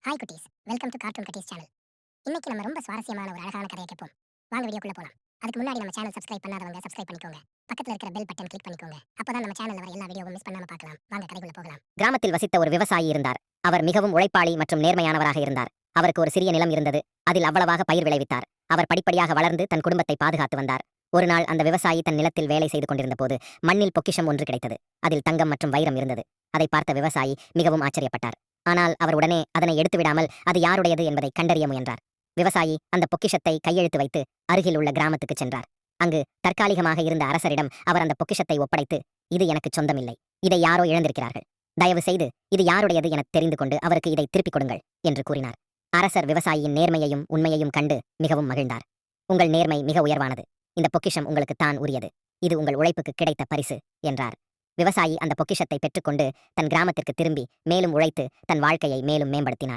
Hi குட்டீஸ், welcome to cartoon குட்டீஸ் channel. இன்னைக்கு நம்ம ரொம்ப சுவாரஸ்யமான ஒரு அழகான கதையை கேட்போம். வாங்க வீடியோக்குள்ள போலாம். அதுக்கு முன்னாடி நம்ம சேனல் சப்ஸ்கிரைப் பண்ணாதவங்க சப்ஸ்கிரைப் பண்ணிக்கோங்க. பக்கத்துல இருக்கிற பெல் பட்டன் கிளிக் பண்ணிக்கோங்க. அப்பதான் நம்ம சேனல்ல வர எல்லா வீடியோவும் மிஸ் பண்ணாம பார்க்கலாம். வாங்க கதைக்குள்ள போகலாம். கிராமத்தில் வசித்த ஒரு விவசாயி இருந்தார். அவர் மிகவும் உழைப்பாளி மற்றும் நேர்மையானவராக இருந்தார். அவருக்கு ஒரு சிறிய நிலம் இருந்தது. அதில் அவ்வளவாக பயிர் விளைவித்தார். அவர் படிப்படியாக வளர்ந்து தன் குடும்பத்தை பாதுகாத்து வந்தார். ஒரு நாள் அந்த விவசாயி தன் நிலத்தில் வேலை செய்து கொண்டிருந்த போது மண்ணில் பொக்கிஷம் ஒன்று கிடைத்தது. அதில் தங்கம் மற்றும் வைரம் இருந்தது. அதை பார்த்த விவசாயி மிகவும் ஆச்சரியப்பட்டார். ஆனால் அவர் உடனே அதனை எடுத்துவிடாமல் அது யாருடையது என்பதை கண்டறிய முயன்றார். விவசாயி அந்த பொக்கிஷத்தை கையெழுத்து வைத்து அருகில் உள்ள கிராமத்துக்கு சென்றார். அங்கு தற்காலிகமாக இருந்த அரசரிடம் அவர் அந்த பொக்கிஷத்தை ஒப்படைத்து, இது எனக்கு சொந்தமில்லை, இதை யாரோ இழந்திருக்கிறார்கள், தயவு செய்து இது யாருடையது என தெரிந்து கொண்டு அவருக்கு இதை திருப்பிக் கொடுங்கள் என்று கூறினார். அரசர் விவசாயியின் நேர்மையையும் உண்மையையும் கண்டு மிகவும் மகிழ்ந்தார். உங்கள் நேர்மை மிக உயர்வானது. இந்த பொக்கிஷம் உங்களுக்கு தான் உரியது. இது உங்கள் உழைப்புக்கு கிடைத்த பரிசு என்றார். விவசாயி அந்த பொக்கிஷத்தை பெற்றுக்கொண்டு தன் கிராமத்திற்கு திரும்பி மேலும் உழைத்து தன் வாழ்க்கையை மேலும் மேம்படுத்தினார்.